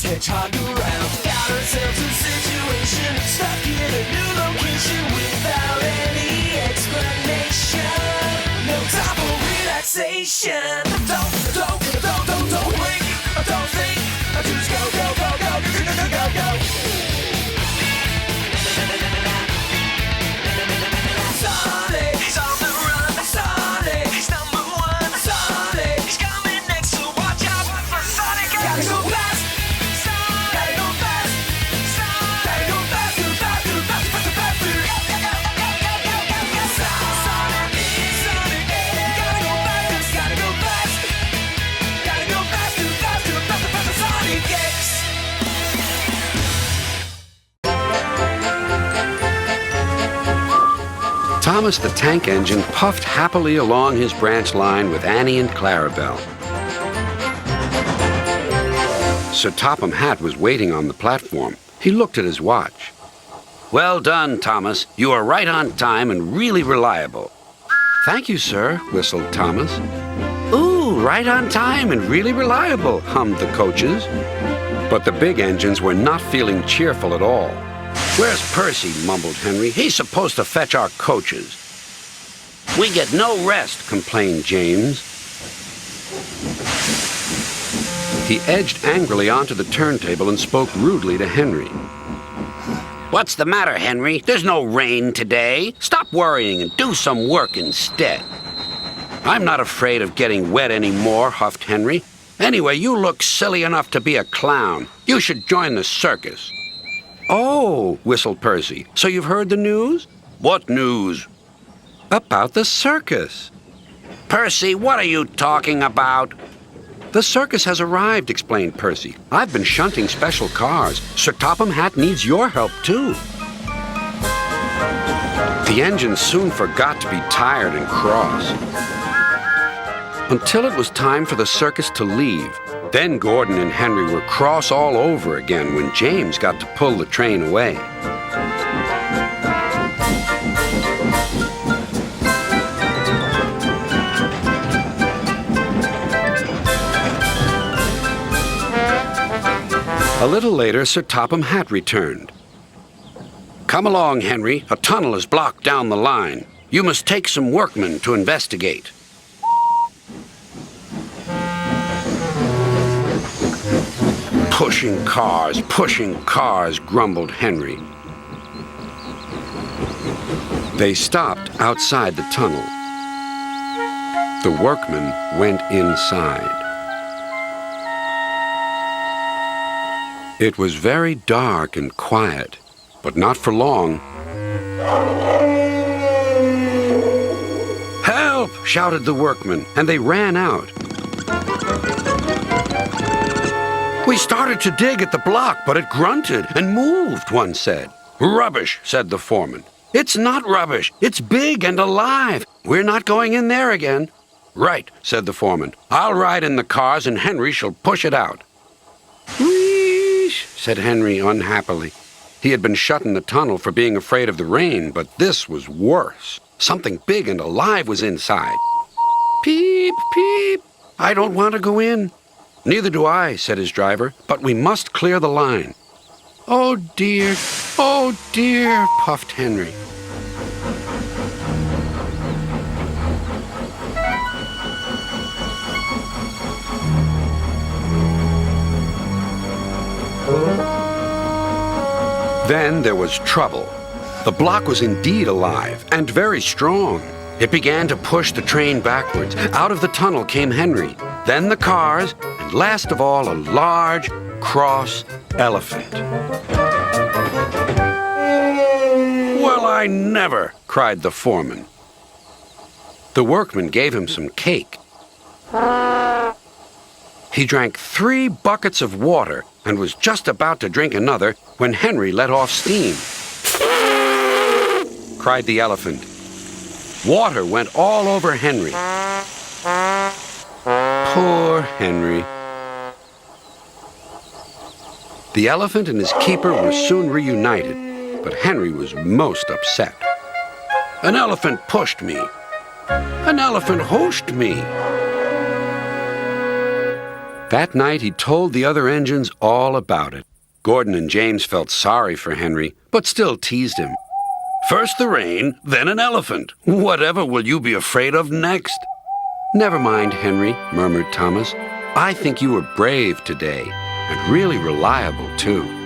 this hedgehog around. Got ourselves a situation, stuck in a new location without any explanation. No time for relaxation. Don't wait, don't think, just go, go, go, go, go, go, go, go. Sonic, he's on the run. Sonic, he's number one. Sonic, he's coming next, so watch out for Sonic. Gotta go fast, gotta go fast, gotta go faster, faster, faster, faster, faster. Sonic, gotta go fast, gotta go fast, gotta go faster, faster, faster, faster. Sonic X. Thomas the Tank Engine puffed happily along his branch line with Annie and Clarabelle. Sir Topham Hatt was waiting on the platform. He looked at his watch. "Well done, Thomas. You are right on time and really reliable." "Thank you, sir," whistled Thomas. "Ooh, right on time and really reliable," hummed the coaches. But the big engines were not feeling cheerful at all. "Where's Percy?" mumbled Henry. "He's supposed to fetch our coaches." "We get no rest," complained James. He edged angrily onto the turntable and spoke rudely to Henry. "What's the matter, Henry? There's no rain today. Stop worrying and do some work instead." "I'm not afraid of getting wet anymore," huffed Henry. "Anyway, you look silly enough to be a clown. You should join the circus." "Oh," whistled Percy. "So you've heard the news?" "What news?" "About the circus." "Percy, what are you talking about?" "The circus has arrived," explained Percy. "I've been shunting special cars. Sir Topham Hatt needs your help, too." The engine soon forgot to be tired and cross, until it was time for the circus to leave. Then Gordon and Henry were cross all over again when James got to pull the train away. A little later, Sir Topham Hatt returned. "Come along, Henry. A tunnel is blocked down the line. You must take some workmen to investigate." Pushing cars, grumbled Henry. They stopped outside the tunnel. The workmen went inside. It was very dark and quiet, but not for long. "Help!" shouted the workmen, and they ran out. "We started to dig at the block, but it grunted and moved," one said. "Rubbish," said the foreman. "It's not rubbish. It's big and alive. We're not going in there again." "Right," said the foreman. "I'll ride in the cars and Henry shall push it out." "Wheesh," said Henry unhappily. He had been shut in the tunnel for being afraid of the rain, but this was worse. Something big and alive was inside. "Peep, peep. I don't want to go in." "Neither do I," said his driver, "but we must clear the line." Oh, dear, puffed Henry. Then there was trouble. The block was indeed alive and very strong. It began to push the train backwards. Out of the tunnel came Henry, then the cars, and last of all, a large, cross elephant. "Well, I never!" cried the foreman. The workman gave him some cake. He drank 3 buckets of water and was just about to drink another when Henry let off steam. Cried the elephant. Water went all over Henry. Poor Henry. The elephant and his keeper were soon reunited, but Henry was most upset. "An elephant pushed me. An elephant hooshed me." That night he told the other engines all about it. Gordon and James felt sorry for Henry, but still teased him. First the rain, then an elephant. Whatever will you be afraid of next? Never mind, Henry, murmured Thomas. I think you were brave today, and really reliable, too.